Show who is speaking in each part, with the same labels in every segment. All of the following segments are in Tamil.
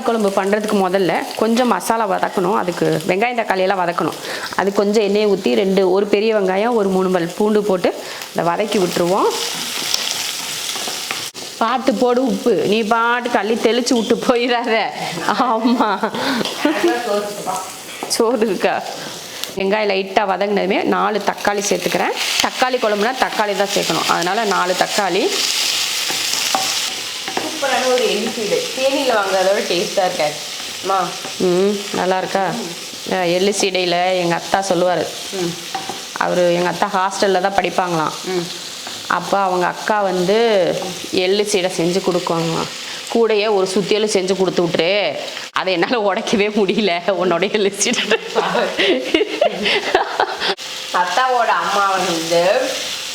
Speaker 1: தக்காளி குழம்பு பண்ணுறதுக்கு முதல்ல கொஞ்சம் மசாலா வதக்கணும். அதுக்கு வெங்காயம் தக்காளியெல்லாம் வதக்கணும். அது கொஞ்சம் எண்ணெயை ஊற்றி ஒரு பெரிய வெங்காயம் ஒரு 3 பல் பூண்டு போட்டு அதை வதக்கி விட்டுருவோம். பார்த்து போடு உப்பு, நீ பாட்டு தள்ளி தெளித்து விட்டு போயிடாத. ஆமாம், சோறு இருக்கா. வெங்காயம் லைட்டாக வதங்கினதுமே 4 தக்காளி சேர்த்துக்கிறேன். தக்காளி குழம்புனா தக்காளி தான் சேர்க்கணும், அதனால் 4 தக்காளி.
Speaker 2: சூப்பரான ஒரு எள்ளுசீடை, தேனியில் வாங்குறதோட டேஸ்ட்டாக இருக்காதுமா.
Speaker 1: நல்லா இருக்கா. எள்ளு சீடையில் எங்கள் அத்தா சொல்லுவார், எங்கள் அத்தா ஹாஸ்டலில் தான் படிப்பாங்களாம். அப்போ அவங்க அக்கா எள்ளு சீடை செஞ்சு கொடுக்குவாங்களாம். கூடையே ஒரு சுத்தியலும் செஞ்சு கொடுத்து விட்டுரு, அதை என்னால் உடைக்கவே முடியல உன்னோட எள்ளு சீடை.
Speaker 2: அத்தாவோட அம்மா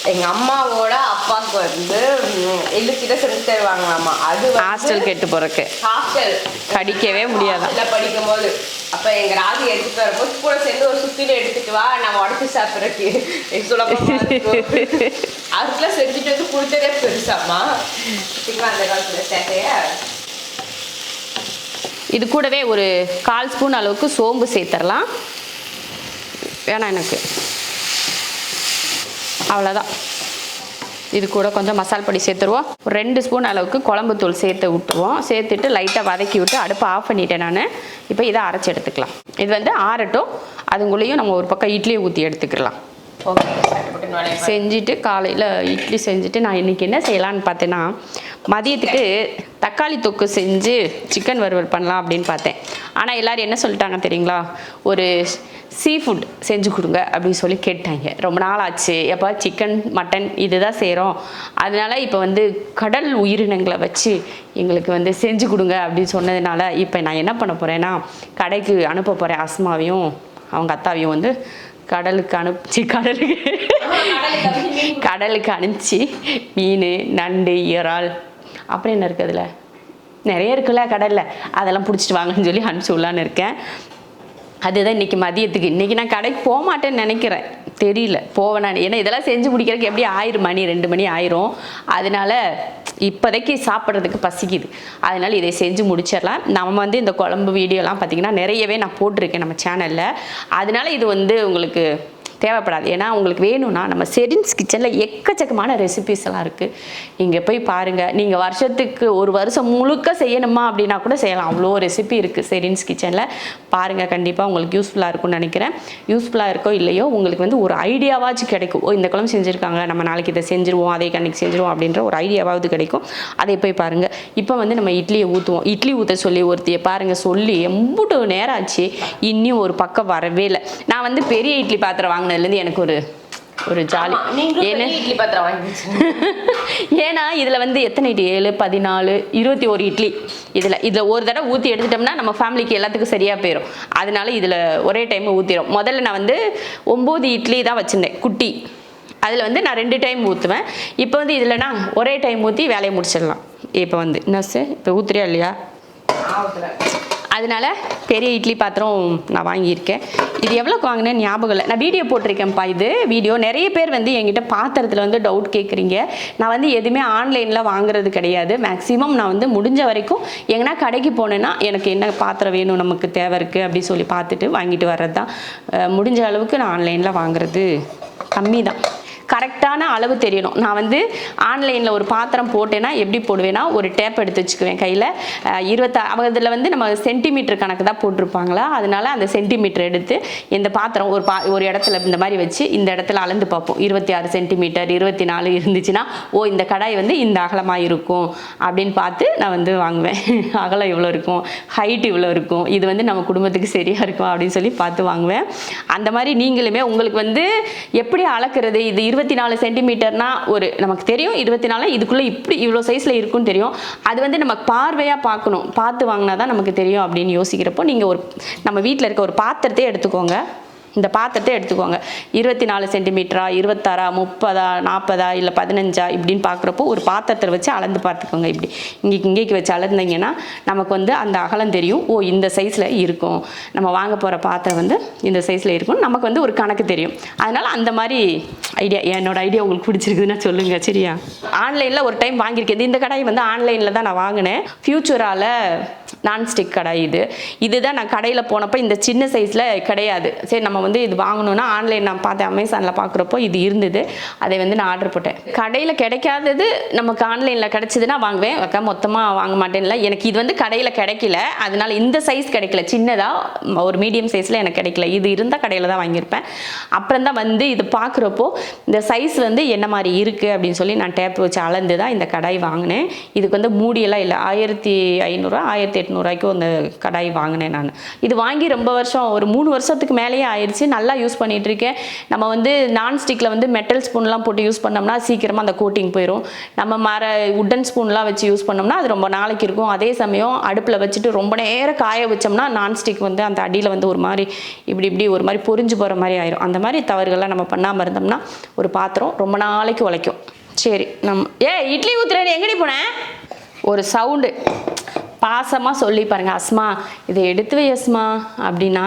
Speaker 2: எங்கள் அம்மாவோட அப்பாவுக்கு எள்ளு சீடை செஞ்சு தருவாங்களாம்மா. அது
Speaker 1: ஹாஸ்டல் கெட்டு போகிறக்கு,
Speaker 2: ஹாஸ்டல்
Speaker 1: கடிக்கவே முடியாது.
Speaker 2: இல்லை படிக்கும் போது அப்போ எங்கள் ராஜி எடுத்துட்டு வரப்போ கூட சேர்ந்து ஒரு சுத்தியில எடுத்துட்டு வா, நம்ம உடச்சி சாப்பிட்றக்கு அதுக்குலாம் செஞ்சுட்டு கொடுத்ததே பெருசாம்மா அந்த காலத்தில் சேட்டைய.
Speaker 1: இது கூடவே ஒரு 1/4 ஸ்பூன் அளவுக்கு சோம்பு சேர்த்துடலாம். வேணாம் எனக்கு, அவ்வளோதான். இது கூட கொஞ்சம் மசால் பொடி சேர்த்துருவோம். ஒரு 2 ஸ்பூன் அளவுக்கு குழம்புத்தூள் சேர்த்து விட்டுருவோம். சேர்த்துட்டு லைட்டாக வதக்கி விட்டு அடுப்பை ஆஃப் பண்ணிட்டேன் நான். இப்போ இதை அரைச்சி எடுத்துக்கலாம். இது ஆறட்டும், அதுங்குள்ளேயும் நம்ம ஒரு பக்கம் இட்லியை ஊற்றி எடுத்துக்கலாம். செஞ்சுட்டு காலையில் இட்லி செஞ்சுட்டு நான் இன்றைக்கி என்ன செய்யலான்னு பார்த்தேன்னா, மதியத்துக்கு தக்காளி தொக்கு செஞ்சு சிக்கன் வறுவல் பண்ணலாம் அப்படின்னு பார்த்தேன். ஆனால் எல்லோரும் என்ன சொல்லிட்டாங்க தெரியுங்களா, ஒரு சீ ஃபுட் செஞ்சு கொடுங்க அப்படின்னு சொல்லி கேட்டாங்க. ரொம்ப நாள் ஆச்சு, எப்போ சிக்கன் மட்டன் இதுதான் செய்கிறோம், அதனால் இப்போ கடல் உயிரினங்களை வச்சு எங்களுக்கு செஞ்சு கொடுங்க அப்படின்னு சொன்னதுனால இப்போ நான் என்ன பண்ண போகிறேன்னா, கடைக்கு அனுப்ப போகிறேன். அஸ்மாவையும் அவங்க அத்தாவையும் கடலுக்கு அனுப்பிச்சி மீன், நண்டு, இறால், அப்புறம் என்ன இருக்குது அதில் நிறைய இருக்குல்ல கடலில், அதெல்லாம் பிடிச்சிட்டு வாங்கன்னு சொல்லி அனுப்பிச்சி விடலான்னு இருக்கேன். அதுதான் இன்றைக்கி மதியத்துக்கு. இன்றைக்கி நான் கடைக்கு போக மாட்டேன்னு நினைக்கிறேன், தெரியல போவேன் நான். ஏன்னா இதெல்லாம் செஞ்சு முடிக்கிறதுக்கு எப்படி 2 மணி ஆயிரும். அதனால இப்போதைக்கு சாப்பிட்றதுக்கு பசிக்குது, அதனால் இதை செஞ்சு முடிச்சிடலாம். நம்ம இந்த குழம்பு வீடியோலாம் பார்த்திங்கன்னா நிறையவே நான் போட்டிருக்கேன் நம்ம சேனலில். அதனால இது உங்களுக்கு தேவைப்படாது. ஏன்னா உங்களுக்கு வேணும்னா நம்ம செரின்ஸ் கிச்சனில் எக்கச்சக்கமான ரெசிபிஸ் எல்லாம் இருக்குது, நீங்கள் போய் பாருங்கள். நீங்கள் வருஷத்துக்கு ஒரு வருஷம் முழுக்க செய்யணுமா அப்படின்னா கூட செய்யலாம், அவ்வளோ ரெசிபி இருக்குது செரின்ஸ் கிச்சனில். பாருங்கள், கண்டிப்பாக உங்களுக்கு யூஸ்ஃபுல்லாக இருக்கும்னு நினைக்கிறேன். யூஸ்ஃபுல்லாக இருக்கோ இல்லையோ உங்களுக்கு ஒரு ஐடியாவாச்சும் கிடைக்கும். இந்த குழம்பு செஞ்சுருக்காங்க, நம்ம நாளைக்கு இதை செஞ்சுருவோம், அதே கண்ணிக்கு செஞ்சுருவோம் அப்படின்ற ஒரு ஐடியாவாவது கிடைக்கும். அதை போய் பாருங்கள். இப்போ நம்ம இட்லியை ஊற்றுவோம். இட்லி ஊற்ற சொல்லி ஒருத்தியை பாருங்கள், சொல்லி எம்புட்டு நேரம் ஆச்சு, இன்னும் ஒரு பக்கம் வரவே இல்லை. நான் பெரிய இட்லி பாத்திரம் வாங்கினதுலேருந்து எனக்கு ஒரு ஜாலி. ஏன்னா
Speaker 2: இட்லி பாத்திரம் வாங்கிச்சு.
Speaker 1: ஏன்னா இதில் எத்தனை இட்லி, 7, 14, 21 இட்லி. இதில் ஒரு தடவை ஊற்றி எடுத்துட்டோம்னா நம்ம ஃபேமிலிக்கு எல்லாத்துக்கும் சரியாக போயிடும். அதனால இதில் ஒரே டைம் ஊற்றிடும். முதல்ல நான் 9 இட்லி தான் வச்சுருந்தேன் குட்டி. அதில் நான் 2 டைம் ஊற்றுவேன். இப்போ இதில் நான் ஒரே டைம் ஊற்றி வேலையை முடிச்சிடலாம். இப்போ என்ன சார், இப்போ ஊற்றுறியா இல்லையா? அதனால பெரிய இட்லி பாத்திரம் நான் வாங்கியிருக்கேன். இது எவ்வளோக்கு வாங்கினேன் ஞாபகம் இல்லை, நான் வீடியோ போட்டிருக்கேன்ப்பா. இது வீடியோ நிறைய பேர் என்கிட்ட பாத்திரத்தில் டவுட் கேட்குறீங்க. நான் எதுவுமே ஆன்லைனில் வாங்குறது கிடையாது. மேக்ஸிமம் நான் முடிஞ்ச வரைக்கும் எங்கன்னா கடைக்கு போனேன்னா எனக்கு என்ன பாத்திரம் வேணும், நமக்கு தேவை இருக்குது அப்படின்னு சொல்லி பார்த்துட்டு வாங்கிட்டு வர்றது தான். முடிஞ்ச அளவுக்கு நான் ஆன்லைனில் வாங்குறது கம்மி தான். கரெக்டான அளவு தெரியணும். நான் ஆன்லைனில் ஒரு பாத்திரம் போட்டேன்னா எப்படி போடுவேன்னா, ஒரு டேப் எடுத்து வச்சுக்குவேன் கையில். 26 அதில் நம்ம சென்டிமீட்டர் கணக்கு தான் போட்டிருப்பாங்களா, அதனால அந்த சென்டிமீட்டர் எடுத்து இந்த பாத்திரம் ஒரு இடத்துல இந்த மாதிரி வச்சு இந்த இடத்துல அளந்து பார்ப்போம். 26 சென்டிமீட்டர் 24 இருந்துச்சுன்னா இந்த கடாய் இந்த அகலமாக இருக்கும் அப்படின்னு பார்த்து நான் வாங்குவேன். அகலம் இவ்வளோ இருக்கும், ஹைட் இவ்வளோ இருக்கும், இது நம்ம குடும்பத்துக்கு சரியாக இருக்கும் அப்படின்னு சொல்லி பார்த்து வாங்குவேன். அந்த மாதிரி நீங்களுமே உங்களுக்கு எப்படி அளக்கிறது, இது 24 சென்டிமீட்டர்னா நமக்கு தெரியும் 24 இதுக்குள்ளே இவ்வளோ சைஸில் இருக்குன்னு தெரியும். அது நம்ம பார்வையாக பார்க்கணும், பார்த்து வாங்கினா தான் நமக்கு தெரியும் அப்படின்னு யோசிக்கிறப்போ நீங்கள் நம்ம வீட்டில் இருக்க ஒரு பாத்திரத்தை எடுத்துக்கோங்க. இந்த பாத்திரத்தை எடுத்துக்கோங்க. 24 சென்டிமீட்டரா, 26, 30, 40 இல்லை 15 இப்படின்னு பார்க்குறப்போ ஒரு பாத்திரத்தை வச்சு அளந்து பார்த்துக்கோங்க. இப்படி இங்கேக்கு வச்சு அளந்தீங்கன்னா நமக்கு அந்த அகலம் தெரியும். இந்த சைஸில் இருக்கும், நம்ம வாங்க போகிற பாத்திரம் இந்த சைஸில் இருக்கும், நமக்கு ஒரு கணக்கு தெரியும். அதனால் அந்த மாதிரி ஐடியா, என்னோட ஐடியா உங்களுக்கு பிடிச்சிருக்குதுன்னா சொல்லுங்கள், சரியா? ஆன்லைனில் ஒரு டைம் வாங்கியிருக்கேன். இந்த கடாய் ஆன்லைனில் தான் நான் வாங்கினேன். ஃபியூச்சரால் நான்ஸ்டிக் கடாய் இதுதான் நான் கடையில் போனப்போ இந்த சின்ன சைஸில் கிடையாது. சரி நம்ம வந்து இது வாங்கணும்னா ஆன்லைன் நான் பார்த்தேன், அமேசானில் பார்க்குறப்போ இது இருந்தது. அதை வந்து நான் ஆர்டர் போட்டேன். கடையில் கிடைக்காதது நமக்கு ஆன்லைனில் கிடச்சிதுன்னா வாங்குவேன். மொத்தமாக வாங்க மாட்டேன்ல. எனக்கு இது வந்து கடையில் கிடைக்கல, அதனால இந்த சைஸ் கிடைக்கல. சின்னதாக ஒரு மீடியம் சைஸில் எனக்கு கிடைக்கல. இது இருந்தால் கடையில் தான் வாங்கியிருப்பேன். அப்புறம் தான் வந்து இது பார்க்குறப்போ இந்த சைஸ் வந்து என்ன மாதிரி இருக்குது அப்படின்னு சொல்லி நான் டேப் வச்சு அளந்து தான் இந்த கடாய் வாங்கினேன். இதுக்கு வந்து மூடியெல்லாம் இல்லை. 1500 1800 அந்த கடாய் வாங்கினேன் நான். இது வாங்கி ரொம்ப வருஷம், ஒரு 3 வருஷத்துக்கு மேலேயே ஆயிடுச்சு. நல்லா யூஸ் பண்ணிட்டு இருக்கேன். நம்ம வந்து நான்ஸ்டிக்கில் வந்து மெட்டல் ஸ்பூன்லாம் போட்டு யூஸ் பண்ணோம்னா சீக்கிரமாக அந்த கோட்டிங் போயிடும். நம்ம உட்டன் ஸ்பூன்லாம் வச்சு யூஸ் பண்ணோம்னா அது ரொம்ப நாளைக்கு இருக்கும். அதே சமயம் அடுப்பில் வச்சுட்டு ரொம்ப நேரம் காய வச்சோம்னா நான்ஸ்டிக் வந்து அந்த அடியில் வந்து ஒரு மாதிரி இப்படி ஒரு மாதிரி பொரிஞ்சு போகிற மாதிரி ஆயிரும். அந்த மாதிரி தவறுகள்லாம் நம்ம பண்ணாமல் இருந்தோம்னா ஒரு பாத்திரம் ரொம்ப நாளைக்கு உழைக்கும். சரி இட்லி ஊத்துறேன், எங்கடி போனேன்? ஒரு சவுண்டு பாசமாக சொல்லி பாருங்க, அஸ்மா இதை எடுத்து வை அஸ்மா அப்படின்னா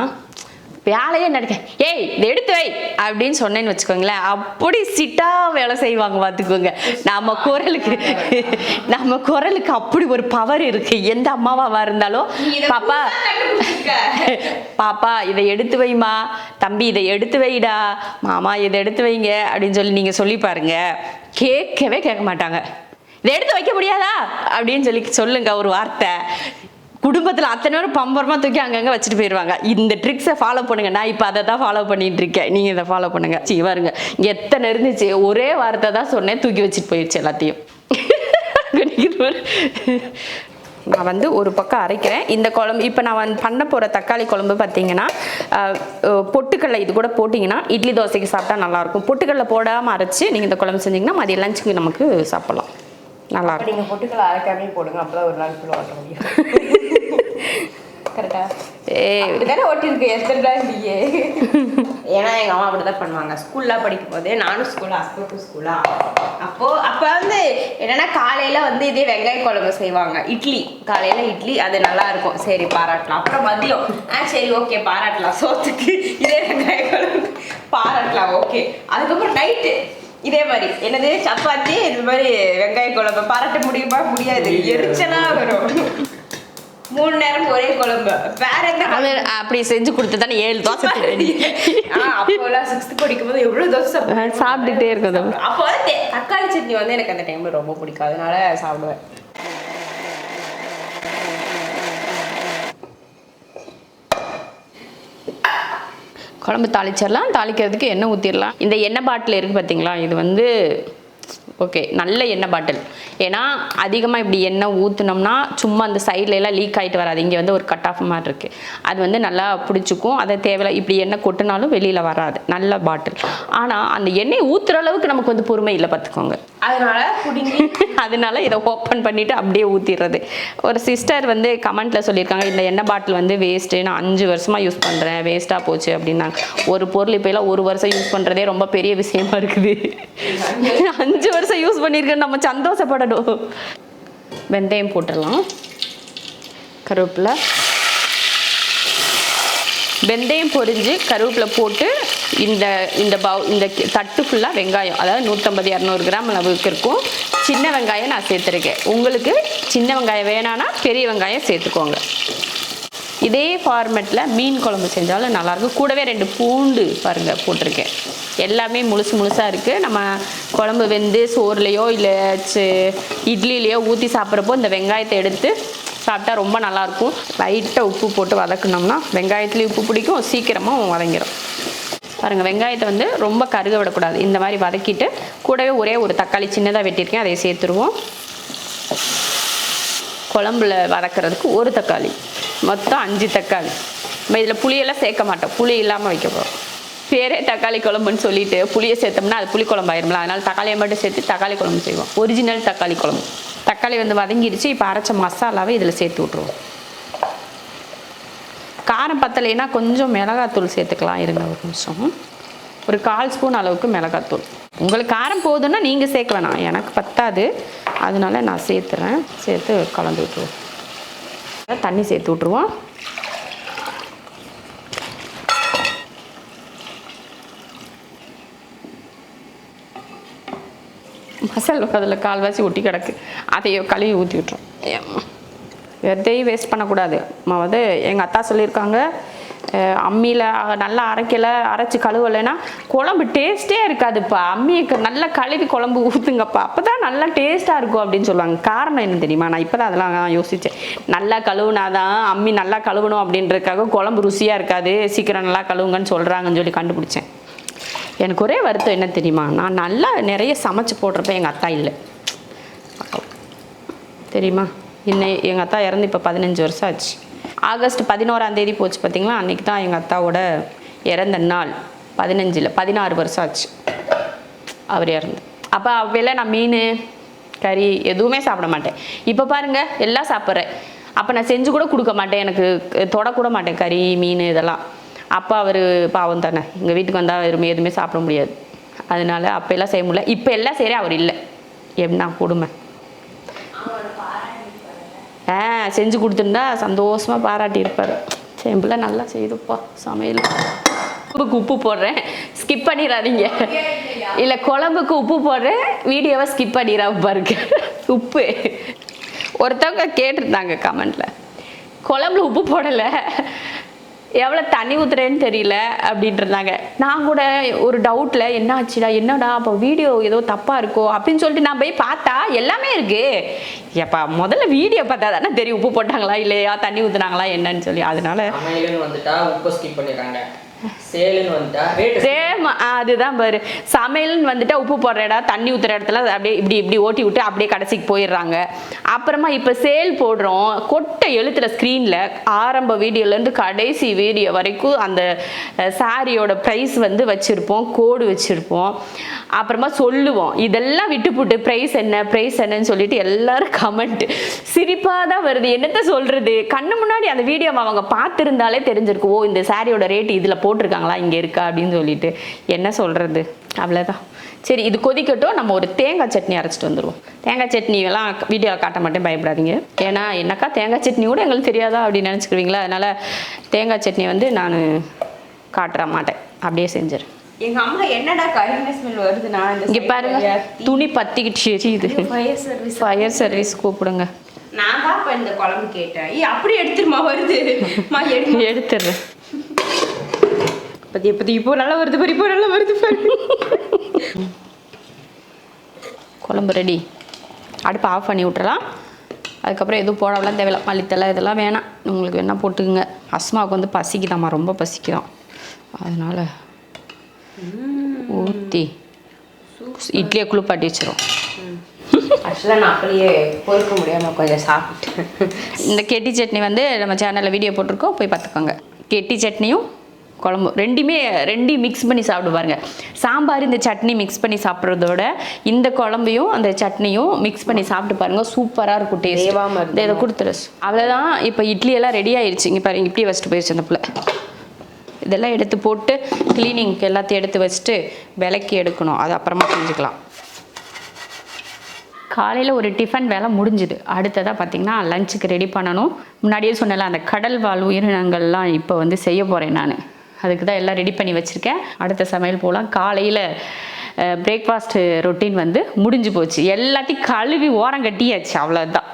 Speaker 1: வேலையே நடக்க, ஏய் இதை எடுத்து வை அப்படின்னு சொன்னேன்னு வச்சுக்கோங்களேன், அப்படி சிட்டா வேலை செய்வாங்க. பார்த்துக்கோங்க, நம்ம குரலுக்கு அப்படி ஒரு பவர் இருக்கு. எந்த அம்மாவாக இருந்தாலும் பாப்பா இதை எடுத்து வைமா, தம்பி இதை எடுத்து வைடா, மாமா இதை எடுத்து வைங்க அப்படின்னு சொல்லி நீங்கள் சொல்லி பாருங்க, கேட்கவே கேட்க மாட்டாங்க. இதை எடுத்து வைக்க முடியாதா அப்படின்னு சொல்லி சொல்லுங்க ஒரு வார்த்தை. குடும்பத்தில் அத்தனை பேரும் பம்பரமாக தூக்கி அங்கங்கே வச்சுட்டு போயிடுவாங்க. இந்த ட்ரிக்ஸை ஃபாலோ பண்ணுங்க. நான் இப்போ அதை தான் ஃபாலோ பண்ணிட்டு இருக்கேன். நீங்கள் இதை ஃபாலோ பண்ணுங்க. பாருங்க எத்தனை இருந்துச்சு, ஒரே வார்த்தை தான் சொன்னேன், தூக்கி வச்சுட்டு போயிடுச்சு எல்லாத்தையும். நான் வந்து ஒரு பக்கம் அரைக்கிறேன். இந்த குழம்பு இப்போ நான் வந்து பண்ண போகிற தக்காளி குழம்பு பார்த்தீங்கன்னா பொட்டுக்கடலை இது கூட போட்டிங்கன்னா இட்லி தோசைக்கு சாப்பிட்டா நல்லாயிருக்கும். பொட்டுக்கடலை போடாமல் அரைச்சி நீங்கள் இந்த குழம்பு செஞ்சிங்கன்னா மதிய லஞ்சுக்கு நமக்கு சாப்பிட்லாம். நல்லா இருக்கும்.
Speaker 2: நீங்கள் பொட்டுக்கடலை அரைக்காமே போடுங்க, அப்போ தான் ஒரு நாள் ஃபுல்லாக ஓட்ட முடியும். கரெக்டா? அப்படிதானே ஓட்டிருக்கு எத்தனை இல்லையே. ஏன்னா எங்கள் அம்மா அப்படி தான் பண்ணுவாங்க. ஸ்கூல்லாம் படிக்கும் போது நானும் ஸ்கூலாக ஹஸ்பண்டும் ஸ்கூலாக அப்போ வந்து என்னென்னா காலையில் வந்து இதே வெங்காய குழம்பு செய்வாங்க. இட்லி காலையில் இட்லி, அது நல்லா இருக்கும். சரி பாராட்டலாம். அப்புறம் மதியம் சரி ஓகே பாராட்டலாம், சோத்துக்கு இதே வெங்காய குழம்பு பாராட்டலாம், ஓகே. அதுக்கப்புறம் நைட்டு இதே மாதிரி என்னது சப்பாத்தி இது மாதிரி வெங்காய குழம்பு பாராட்ட முடியுமா? முடியாது, எரிச்சலா வரும். 3 நேரம் ஒரே குழம்பு. வேற என்ன
Speaker 1: அப்படி செஞ்சு கொடுத்து தானே 7 தோசை.
Speaker 2: அப்போலாம் 6th படிக்கும் போது எவ்வளவு தோசை
Speaker 1: சாப்பிட்டுட்டே இருக்கும்.
Speaker 2: அப்போ வந்து தக்காளி சட்னி வந்து எனக்கு அந்த டைம்ல ரொம்ப பிடிக்கும், அதனால சாப்பிடுவேன்.
Speaker 1: குழம்பு தாளிச்சிடலாம். தாளிக்கிறதுக்கு எண்ணெய் ஊற்றிடலாம். இந்த எண்ணெய் பாட்டில் இருக்குது பார்த்தீங்களா, இது வந்து ஓகே நல்ல எண்ணெய் பாட்டில். ஏன்னா அதிகமாக இப்படி எண்ணெய் ஊற்றினோம்னா சும்மா அந்த சைட்லலாம் லீக் ஆகிட்டு வராது. இங்கே வந்து ஒரு கட் ஆஃப் மாதிரி இருக்குது, அது வந்து நல்லா பிடிச்சிக்கும். அதை தேவையில்லை இப்படி எண்ணெய் கொட்டினாலும் வெளியில் வராது. நல்ல பாட்டில். ஆனால் அந்த எண்ணெய் ஊற்றுற அளவுக்கு நமக்கு வந்து பொறுமை இல்லை பார்த்துக்கோங்க. அதனால இதை ஓப்பன் பண்ணிவிட்டு அப்படியே ஊற்றிடுறது. ஒரு சிஸ்டர் வந்து கமெண்ட்டில் சொல்லியிருக்காங்க, இந்த எண்ணெய் பாட்டில் வந்து வேஸ்ட்டு, நான் 5 வருஷமாக யூஸ் பண்ணுறேன், வேஸ்ட்டாக போச்சு அப்படின்னாங்க. ஒரு பொருள் இப்போ எல்லாம் 1 வருஷம் யூஸ் பண்ணுறதே ரொம்ப பெரிய விஷயமா இருக்குது. 5 வருஷம் யூஸ் பண்ணியிருக்கேன்னு நம்ம சந்தோஷப்படணும். வெந்தயம் போட்டுடலாம், கருவேப்பிலை. வெந்தயம் பொரிஞ்சு கருவேப்பிலை போட்டு இந்த தட்டு ஃபுல்லாக வெங்காயம், அதாவது 150-200 கிராம் அளவுக்கு இருக்கும். சின்ன வெங்காயம் நான் சேர்த்துருக்கேன். உங்களுக்கு சின்ன வெங்காயம் வேணான்னா பெரிய வெங்காயம் சேர்த்துக்கோங்க. இதே ஃபார்மேட்டில் மீன் குழம்பு செஞ்சாலும் நல்லாயிருக்கும். கூடவே 2 பூண்டு பாருங்கள் போட்டிருக்கேன். எல்லாமே முழுசாக இருக்குது. நம்ம குழம்பு வெந்து சோறுலையோ இல்லை இட்லிலேயோ ஊற்றி சாப்பிட்றப்போ இந்த வெங்காயத்தை எடுத்து சாப்பிட்டா ரொம்ப நல்லாயிருக்கும். லைட்டாக உப்பு போட்டு வதக்கணும்னா வெங்காயத்துலேயும் உப்பு பிடிக்கும், சீக்கிரமாக வதங்கிடும். பாருங்கள், வெங்காயத்தை வந்து ரொம்ப கருக விடக்கூடாது. இந்த மாதிரி வதக்கிட்டு கூடவே ஒரே ஒரு தக்காளி சின்னதாக வெட்டியிருக்கேன், அதை சேர்த்துருவோம். குழம்புல வதக்கிறதுக்கு 1 தக்காளி, மொத்தம் 5 தக்காளி. நம்ம இதில் புளியெல்லாம் சேர்க்க மாட்டோம், புளி இல்லாமல் வைக்க போகிறோம். பேரே தக்காளி குழம்புன்னு சொல்லிட்டு புளியை சேர்த்தோம்னா அது புளி குழம்பு ஆயிரும்ல, அதனால் தக்காளியை மட்டும் சேர்த்து தக்காளி குழம்பு செய்வோம். ஒரிஜினல் தக்காளி குழம்பு. தக்காளி வந்து வதங்கிடுச்சு. இப்போ அரைச்ச மசாலாவை இதில் சேர்த்து விட்ருவோம். காரம் பத்தலைன்னா கொஞ்சம் மிளகாத்தூள் சேர்த்துக்கலாம். இருங்க ஒரு நிமிஷம். ஒரு 1/4 ஸ்பூன் அளவுக்கு மிளகாத்தூள். உங்களுக்கு காரம் போகுதுன்னா நீங்கள் சேர்க்க வேணாம், எனக்கு பத்தாது, அதனால நான் சேர்த்துறேன். சேர்த்து கலந்து விட்ருவோம். தண்ணி சேர்த்து விட்ருவோம். மசாலா அதில் கால்வாசி ஒட்டி கிடக்கு, அதையோ கழுவி ஊற்றி விட்டுரும். எதையும் வேஸ்ட் பண்ணக்கூடாது. வந்து எங்கள் அத்தா சொல்லியிருக்காங்க, அம்மியில் நல்லா அரைச்சி கழுவலைன்னா குழம்பு டேஸ்ட்டே இருக்காதுப்பா. அம்மியை நல்லா கழுவி குழம்பு ஊற்றுங்கப்பா, அப்போ தான் நல்லா டேஸ்ட்டாக இருக்கும் அப்படின்னு சொல்லுவாங்க. காரணம் என்ன தெரியுமா? நான் இப்போ தான் அதெல்லாம் யோசித்தேன். நல்லா கழுவுனாதான், அம்மி நல்லா கழுவணும் அப்படின்றதுக்காக குழம்பு ருசியாக இருக்காது, சீக்கிரம் நல்லா கழுவுங்கன்னு சொல்கிறாங்கன்னு சொல்லி கண்டுபிடிச்சேன். எனக்கு ஒரே வருத்தம் என்ன தெரியுமா? நான் நல்லா நிறைய சமைச்சு போடுறப்ப எங்கள் அத்தா இல்லை தெரியுமா? எங்கள் அத்தா இறந்து இப்போ 15 வருஷம் ஆச்சு. ஆகஸ்ட் 11ஆம் தேதி போச்சு பார்த்தீங்களா, அன்றைக்கி தான் எங்கள் அத்தாவோட இறந்த நாள். 16 வருஷம் ஆச்சு அவர் இறந்து. அப்போ அவையில் நான் மீன் கறி எதுவுமே சாப்பிட மாட்டேன். இப்போ பாருங்கள் எல்லாம் சாப்பிட்றேன். அப்போ நான் செஞ்சு கூட கொடுக்க மாட்டேன், எனக்கு தொடக்கூட மாட்டேன் கறி மீன் இதெல்லாம். அப்போ அவர் பாவம் தானே, எங்கள் வீட்டுக்கு வந்தால் எதுவுமே சாப்பிட முடியாது. அதனால அப்போ எல்லாம் செய்ய முடியல. இப்போ எல்லாம் செய்கிறேன், அவர் இல்லை. எப்படின்னா கொடுமை. செஞ்சு கொடுத்துருந்தா சந்தோஷமாக பாராட்டி இருப்பார். சிம்பிளா நல்லா செய்துப்பா சமையல். குழம்புக்கு உப்பு போடுறேன், ஸ்கிப் பண்ணிடாதீங்க. இல்லை குழம்புக்கு உப்பு போடுறேன், வீடியோவை ஸ்கிப் பண்ணிடா பாருங்க. உப்பு ஒருத்தவங்க கேட்டிருந்தாங்க கமெண்டில், குழம்புல உப்பு போடலை, எவ்வளோ தண்ணி ஊற்றுறேன்னு தெரியல அப்படின்ட்டு இருந்தாங்க. நான் கூட ஒரு டவுட்டில் என்ன ஆச்சுடா, என்னடா அப்போ வீடியோ ஏதோ தப்பாக இருக்கோ அப்படின்னு சொல்லிட்டு நான் போய் பார்த்தா எல்லாமே இருக்குது. எப்பா முதல்ல வீடியோ பார்த்தா தானே தெரியும் உப்பு போட்டாங்களா இல்லையா, தண்ணி ஊற்றுனாங்களா என்னன்னு சொல்லி. அதனால
Speaker 2: வந்துட்டா உப்பு ஸ்கிப் பண்ணிடுறாங்க. சேம்
Speaker 1: அதுதான் பாரு, சமையல்னு வந்துட்டா உப்பு போடுற இடம் தண்ணி ஊற்றுற இடத்துல அப்படியே இப்படி ஓட்டி விட்டு அப்படியே கடைசிக்கு போயிடுறாங்க. அப்புறமா இப்போ சேல் போடுறோம், கொட்டை எழுத்துற ஸ்க்ரீனில் ஆரம்ப வீடியோலேருந்து கடைசி வீடியோ வரைக்கும் அந்த சாரியோட ப்ரைஸ் வச்சுருப்போம், கோடு வச்சுருப்போம். அப்புறமா சொல்லுவோம், இதெல்லாம் விட்டுப்புட்டு ப்ரைஸ் என்னன்னு சொல்லிட்டு எல்லாரும் கமெண்ட் சிரிப்பாக தான் வருது. என்னத்த சொல்கிறது, கண்ணு முன்னாடி அந்த வீடியோவை அவங்க பார்த்துருந்தாலே தெரிஞ்சிருக்கு, ஓ இந்த சாரியோட ரேட் இதில் போட்டிருக்காங்களா இங்கே இருக்கா அப்படின்னு சொல்லிட்டு. என்ன சொல்கிறது, அவ்வளோதான். சரி இது கொதிக்கட்டும், நம்ம ஒரு தேங்காய் சட்னி அரைச்சிட்டு வந்துடுவோம். தேங்காய் சட்னி எல்லாம் வீடியோவில் காட்ட மாட்டேன், பயப்படாதீங்க. ஏன்னா என்னக்கா தேங்காய் சட்னி கூட எங்களுக்கு தெரியாதா அப்படின்னு நினச்சிக்கிருவீங்களா. அதனால் தேங்காய் சட்னி நான் காட்டுற மாட்டேன், அப்படியே செஞ்சிடும்.
Speaker 2: எங்க அம்மா என்னடா கரிம ஸ்மெல் வருது, நான்
Speaker 1: இங்கே பாருங்க துணி பத்திக்கிட்டு இது ஃபயர் சர்வீஸ் கூப்பிடுங்க.
Speaker 2: நான் தான் இப்போ இந்த குழம்பு கேட்டேன், அப்படி எடுத்துருமா வருது
Speaker 1: எடுத்துடுறேன்.
Speaker 2: பத்தி இப்போ நல்லா வருது பாரு, இப்போ நல்லா வருது பாரு.
Speaker 1: குழம்பு ரெடி. அடுப்பு ஆஃப் பண்ணி விட்டுறலாம். அதுக்கப்புறம் எதுவும் போடலாம் தேவையில்ல, மல்லித்தலை இதெல்லாம் வேணாம், உங்களுக்கு வேணால் போட்டுக்குங்க. அஸ்மாவுக்கு பசிக்குதாம்மா, ரொம்ப பசிக்குதான். அதனால் ஊற்றி இட்லியை குளிப்பாட்டி வச்சிரும்.
Speaker 2: ஆக்சுவலாக நான் அப்படியே பொறுக்க முடியாமல் கொஞ்சம் சாப்பிட்டு.
Speaker 1: இந்த கெட்டி சட்னி நம்ம சேனலில் வீடியோ போட்டிருக்கோம், போய் பார்த்துக்கோங்க. கெட்டி சட்னியும் குழம்பு ரெண்டையும் மிக்ஸ் பண்ணி சாப்பிடு பாருங்க. சாம்பார் இந்த சட்னி மிக்ஸ் பண்ணி சாப்பிட்றதோட இந்த குழம்பையும் அந்த சட்னியும் மிக்ஸ் பண்ணி சாப்பிட்டு பாருங்க, சூப்பராக இருக்கும் டேஸ்ட். இதை கொடுத்துரு. அவ்வளோதான். இப்போ இட்லி எல்லாம் ரெடி ஆயிடுச்சு. இங்கே பாருங்க இப்படி வச்சுட்டு போயிடுச்சு அந்த பிள்ளை. இதெல்லாம் எடுத்து போட்டு கிளீனிங்க்கு எல்லாத்தையும் எடுத்து வச்சுட்டு விளக்கி எடுக்கணும், அது அப்புறமா செஞ்சுக்கலாம். காலையில் ஒரு டிஃபன் வேலை முடிஞ்சுது. அடுத்ததாக பார்த்திங்கன்னா லஞ்சுக்கு ரெடி பண்ணணும். முன்னாடியே சொன்னல அந்த கடல் வாழ் உயிரினங்கள்லாம் இப்போ செய்ய போகிறேன் நான். அதுக்கு தான் எல்லாம் ரெடி பண்ணி வச்சுருக்கேன். அடுத்த சமையல் போகலாம். காலையில் பிரேக்ஃபாஸ்ட் ரொட்டீன் முடிஞ்சு போச்சு. எல்லாத்தையும் கழுவி ஓரம் கட்டியாச்சு, அவ்வளோதான்.